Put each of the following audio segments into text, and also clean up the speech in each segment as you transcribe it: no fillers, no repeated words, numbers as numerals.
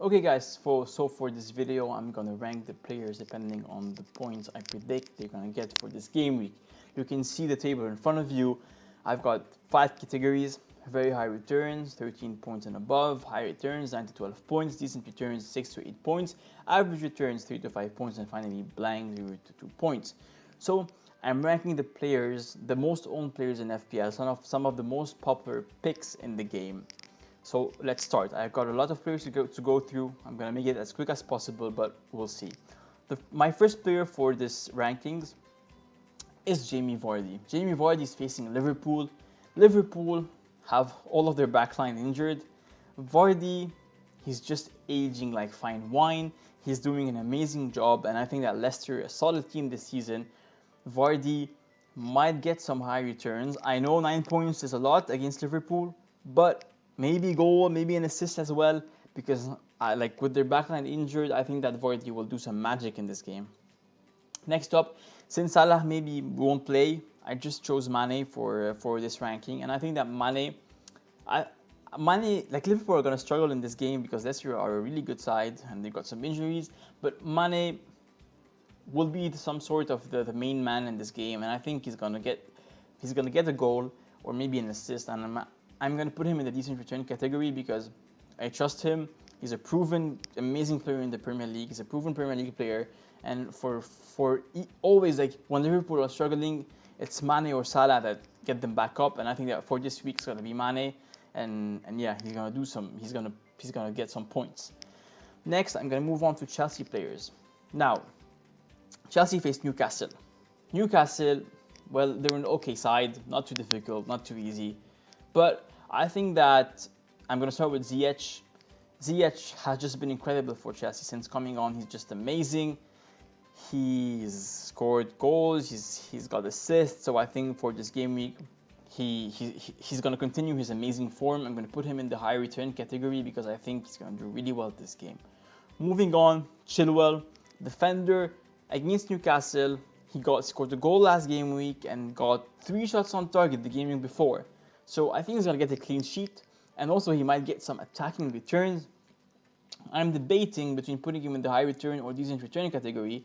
Okay guys, for this video, I'm gonna rank the players depending on the points I predict they're gonna get for this game week. You can see the table in front of you. I've got 5 categories: very high returns, 13 points and above; high returns, 9 to 12 points; decent returns, 6 to 8 points; average returns, 3 to 5 points; and finally blank, 0 to 2 points. So I'm ranking the players, the most owned players in FPL, some of the most popular picks in the game. So let's start. I've got a lot of players to go through. I'm gonna make it as quick as possible, but we'll see. My first player for this rankings is Jamie Vardy. Jamie Vardy is facing Liverpool. Liverpool have all of their backline injured. Vardy, he's just aging like fine wine. He's doing an amazing job, and I think that Leicester, a solid team this season, Vardy might get some high returns. I know 9 points is a lot against Liverpool, but maybe goal, maybe an assist as well, because like with their backline injured, I think that Vardy will do some magic in this game. Next up, since Salah maybe won't play, I just chose Mane for this ranking, and I think that Mane, like Liverpool are gonna struggle in this game because Leicester are a really good side and they got some injuries, but Mane will be some sort of the main man in this game, and I think he's gonna get a goal or maybe an assist, and I'm going to put him in the decent return category because I trust him. He's a proven amazing player in the Premier League. He's a proven Premier League player. And always, like when Liverpool are struggling, it's Mane or Salah that get them back up. And I think that for this week it's going to be Mane. And yeah, he's going to do he's going to get some points. Next, I'm going to move on to Chelsea players. Now, Chelsea face Newcastle. Newcastle, well, they're an okay side. Not too difficult, not too easy. But I think that I'm going to start with Ziyech. Ziyech has just been incredible for Chelsea since coming on. He's just amazing. He's scored goals. He's got assists. So I think for this game week, he's going to continue his amazing form. I'm going to put him in the high return category because I think he's going to do really well this game. Moving on, Chilwell, defender against Newcastle. He scored a goal last game week and got 3 shots on target the game week before. So I think he's going to get a clean sheet, and also he might get some attacking returns. I'm debating between putting him in the high return or decent return category,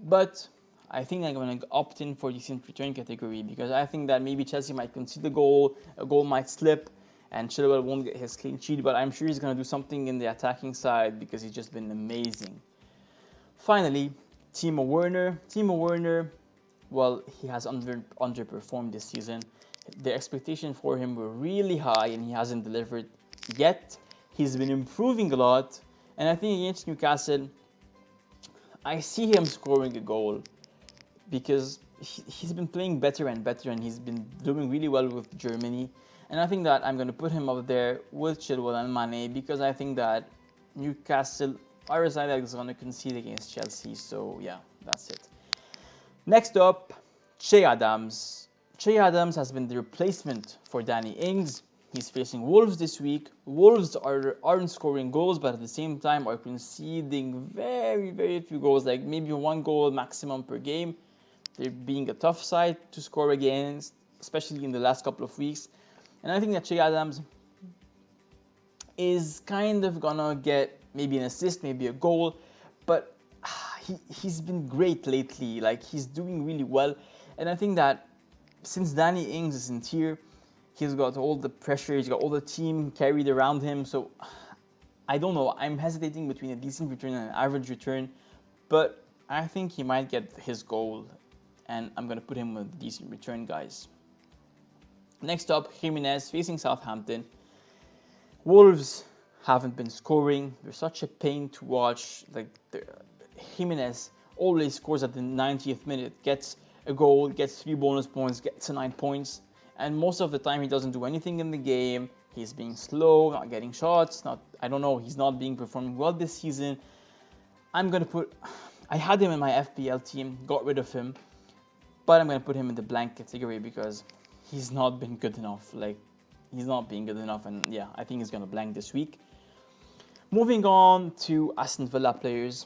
but I think I'm going to opt in for decent return category because I think that maybe Chelsea might concede a goal might slip, and Chilwell won't get his clean sheet, but I'm sure he's going to do something in the attacking side because he's just been amazing. Finally, Timo Werner. Timo Werner, well, he has underperformed this season. The expectations for him were really high and he hasn't delivered yet. He's been improving a lot, and I think against Newcastle, I see him scoring a goal because he's been playing better and better, and he's been doing really well with Germany. And I think that I'm going to put him up there with Chilwell and Mane because I think that Newcastle are a side that is going to concede against Chelsea. So yeah, that's it. Next up, Che Adams. Che Adams has been the replacement for Danny Ings. He's facing Wolves this week. Wolves aren't scoring goals, but at the same time are conceding very, very few goals, like maybe 1 goal maximum per game. They're being a tough side to score against, especially in the last couple of weeks. And I think that Che Adams is kind of gonna get maybe an assist, maybe a goal, but he's been great lately. Like, he's doing really well, and I think that since Danny Ings isn't here, he's got all the pressure, he's got all the team carried around him. So I don't know. I'm hesitating between a decent return and an average return, but I think he might get his goal, and I'm going to put him with a decent return, guys. Next up, Jimenez facing Southampton. Wolves haven't been scoring. They're such a pain to watch. Like, Jimenez always scores at the 90th minute, gets a goal, gets 3 bonus points, gets 9 points, and most of the time he doesn't do anything in the game. He's being slow, not getting shots, he's not being performing well this season. I had him in my FPL team, got rid of him, but I'm going to put him in the blank category because he's not been good enough. He's not being good enough, and yeah, I think he's going to blank this week. Moving on to Aston Villa players.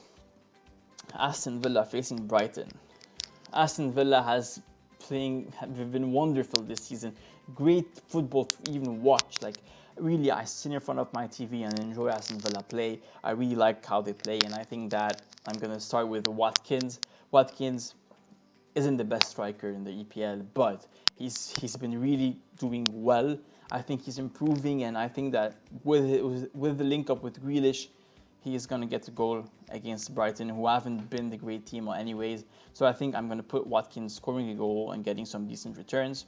Aston Villa facing Brighton. Aston Villa has have been wonderful this season. Great football to even watch. Like really, I sit in front of my TV and enjoy Aston Villa play. I really like how they play, and I think that I'm gonna start with Watkins. Watkins isn't the best striker in the EPL, but he's been really doing well. I think he's improving, and I think that with the link up with Grealish, he is gonna get a goal against Brighton, who haven't been the great team anyways. So I think I'm gonna put Watkins scoring a goal and getting some decent returns.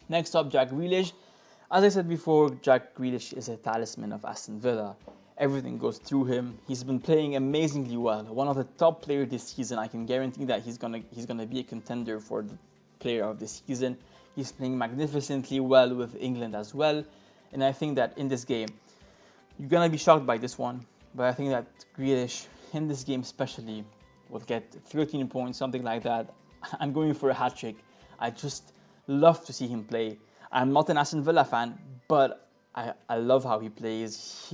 Next up, Jack Grealish. As I said before, Jack Grealish is a talisman of Aston Villa. Everything goes through him. He's been playing amazingly well. One of the top players this season. I can guarantee that he's gonna be a contender for the player of the season. He's playing magnificently well with England as well. And I think that in this game, you're gonna be shocked by this one, but I think that Grealish in this game especially will get 13 points, something like that. I'm going for a hat trick. I just love to see him play. I'm not an Aston Villa fan, but I love how he plays.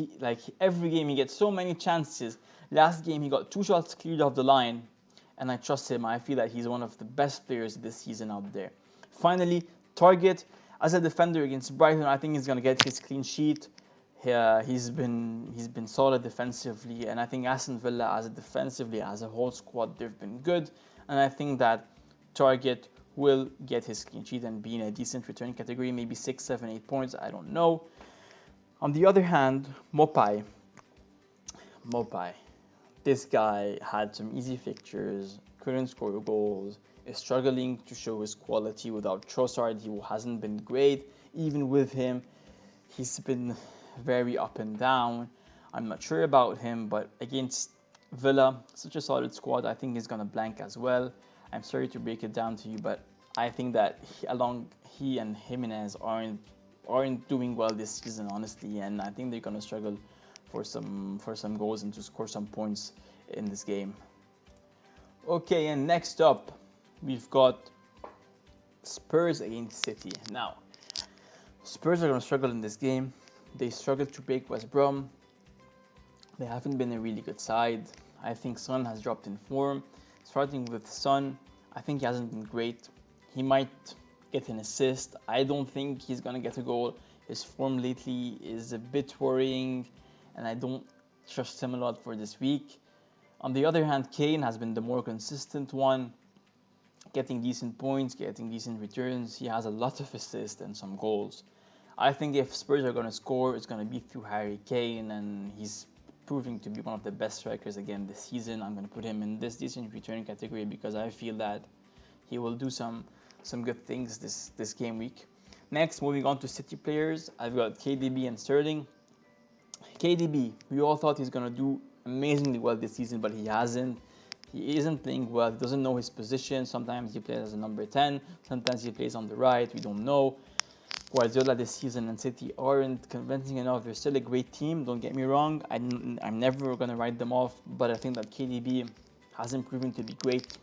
Every game he gets so many chances. Last game he got 2 shots cleared off the line, and I trust him. I feel that he's one of the best players this season out there. Finally, Target. As a defender against Brighton, I think he's gonna get his clean sheet. He's been solid defensively, and I think Aston Villa as a whole squad, they've been good, and I think that Target will get his clean sheet and be in a decent return category, maybe 6, 7, 8 points, I don't know. On the other hand, Mopai, this guy had some easy fixtures, couldn't score goals, is struggling to show his quality without Trossard. He hasn't been great. Even with him, he's been very up and down. I'm not sure about him, but against Villa, such a solid squad, I think he's gonna blank as well. I'm sorry to break it down to you, but I think that he and Jimenez aren't doing well this season, honestly, and I think they're gonna struggle for some goals and to score some points in this game. Okay, and next up, we've got Spurs against City. Now, Spurs are gonna struggle in this game. They struggled to break West Brom. They haven't been a really good side. I think Son has dropped in form. Starting with Son, I think he hasn't been great. He might get an assist. I don't think he's going to get a goal. His form lately is a bit worrying, and I don't trust him a lot for this week. On the other hand, Kane has been the more consistent one, getting decent points, getting decent returns. He has a lot of assists and some goals. I think if Spurs are going to score, it's going to be through Harry Kane, and he's proving to be one of the best strikers again this season. I'm going to put him in this decent return category because I feel that he will do some good things this game week. Next, moving on to City players, I've got KDB and Sterling. KDB, we all thought he's going to do amazingly well this season, but he hasn't. He isn't playing well. He doesn't know his position. Sometimes he plays as a number 10. Sometimes he plays on the right. We don't know. Guardiola this season and City aren't convincing enough. They're still a great team, don't get me wrong. I'm never going to write them off, but I think that KDB hasn't proven to be great.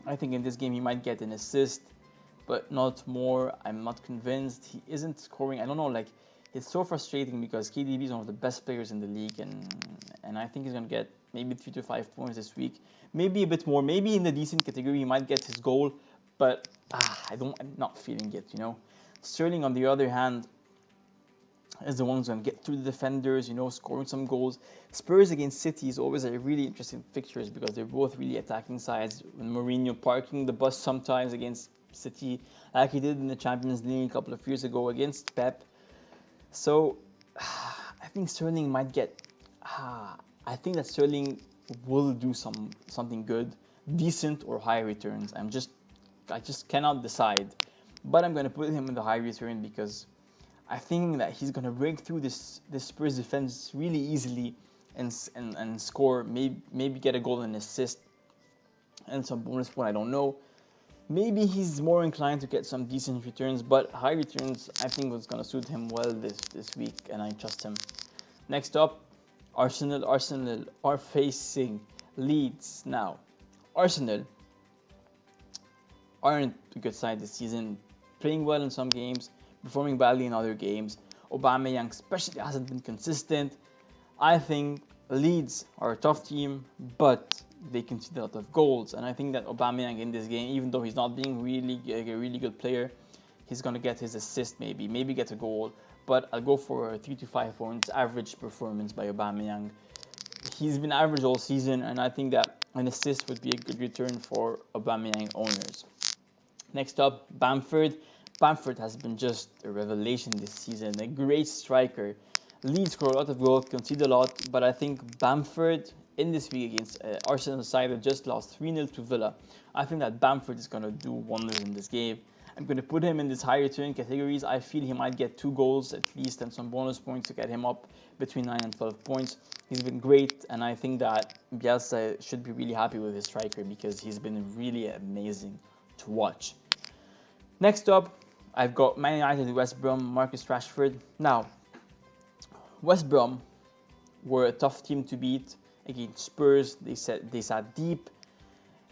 I think in this game he might get an assist, but not more. I'm not convinced. He isn't scoring. I don't know, it's so frustrating because KDB is one of the best players in the league, and I think he's going to get maybe 3 to 5 points this week. Maybe a bit more. Maybe in the decent category he might get his goal, but I'm not feeling it, Sterling, on the other hand, is the one who's going to get through the defenders, scoring some goals. Spurs against City is always a really interesting fixtures because they're both really attacking sides. When Mourinho parking the bus sometimes against City, like he did in the Champions League a couple of years ago against Pep. So, I think Sterling might get... I think that Sterling will do something good, decent or high returns. I just cannot decide. But I'm going to put him in the high return because I think that he's going to break through this Spurs defense really easily and score, maybe get a goal and assist and some bonus point, I don't know. Maybe he's more inclined to get some decent returns, but high returns I think was going to suit him well this week, and I trust him. Next up, Arsenal are facing Leeds. Now, Arsenal aren't a good side this season, playing well in some games, performing badly in other games. Aubameyang especially hasn't been consistent. I think Leeds are a tough team, but they concede a lot of goals. And I think that Aubameyang in this game, even though he's not being a really good player, he's going to get his assist maybe get a goal. But I'll go for a 3 to 5 points average performance by Aubameyang. He's been average all season, and I think that an assist would be a good return for Aubameyang owners. Next up, Bamford. Bamford has been just a revelation this season, a great striker. Leeds score a lot of goals, concede a lot, but I think Bamford in this week against Arsenal side that just lost 3-0 to Villa, I think that Bamford is going to do wonders in this game. I'm going to put him in this high return categories. I feel he might get 2 goals at least and some bonus points to get him up between 9 and 12 points. He's been great, and I think that Bielsa should be really happy with his striker because he's been really amazing to watch. Next up, I've got Man United, West Brom, Marcus Rashford. Now, West Brom were a tough team to beat against Spurs. They sat deep,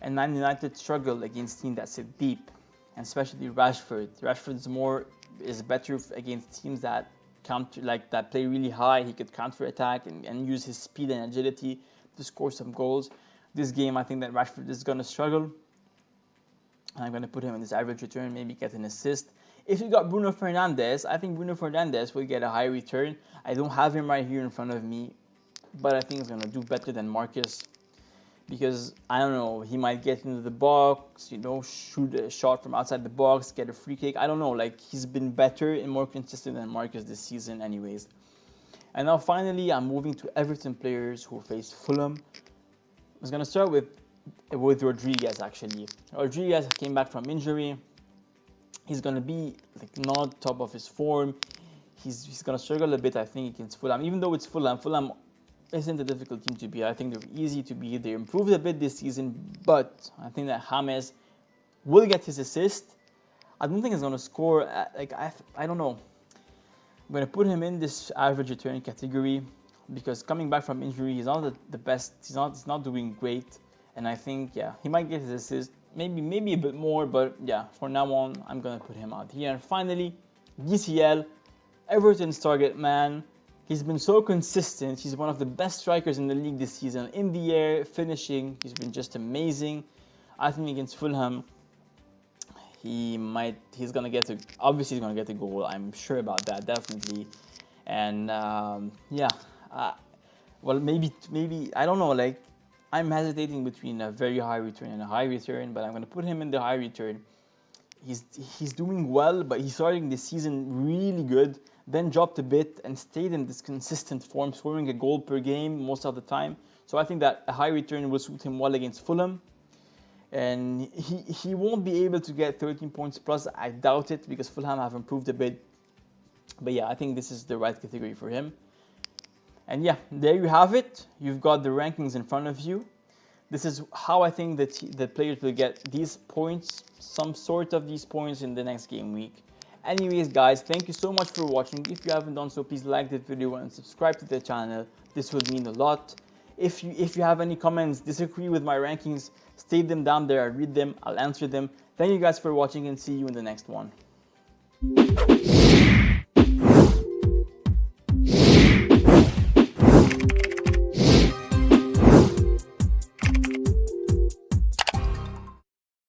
and Man United struggled against teams that sit deep, and especially Rashford. Rashford is better against teams that that play really high. He could counter attack and use his speed and agility to score some goals. This game, I think that Rashford is going to struggle. I'm going to put him in this average return, maybe get an assist. If you got Bruno Fernandes, I think Bruno Fernandes will get a high return. I don't have him right here in front of me, but I think he's going to do better than Marcus because, I don't know, he might get into the box, shoot a shot from outside the box, get a free kick. I don't know, he's been better and more consistent than Marcus this season anyways. And now finally, I'm moving to Everton players who face Fulham. I was going to start with Rodriguez, actually. Rodriguez came back from injury. He's going to be not top of his form. He's going to struggle a bit, I think, against Fulham. Even though it's Fulham isn't a difficult team to beat. I think they're easy to beat. They improved a bit this season, but I think that James will get his assist. I don't think he's going to score. I don't know. I'm going to put him in this average return category because coming back from injury, he's not the best. He's not doing great. And I think, he might get his assist. Maybe a bit more, but for now on, I'm going to put him out here. And finally, DCL, Everton's target man. He's been so consistent. He's one of the best strikers in the league this season. In the air, finishing, he's been just amazing. I think against Fulham, he's going to get a goal. I'm sure about that, definitely. And maybe, I don't know, I'm hesitating between a very high return and a high return, but I'm going to put him in the high return. He's doing well, but he's starting this season really good, then dropped a bit and stayed in this consistent form, scoring a goal per game most of the time. So I think that a high return will suit him well against Fulham. And he won't be able to get 13 points plus. I doubt it because Fulham have improved a bit. But I think this is the right category for him. And there you have it. You've got the rankings in front of you. This is how I think that the players will get these points, some sort of these points in the next game week. Anyways, guys, thank you so much for watching. If you haven't done so, please like this video and subscribe to the channel. This would mean a lot. If you have any comments, disagree with my rankings, state them down there. I'll read them. I'll answer them. Thank you guys for watching and see you in the next one.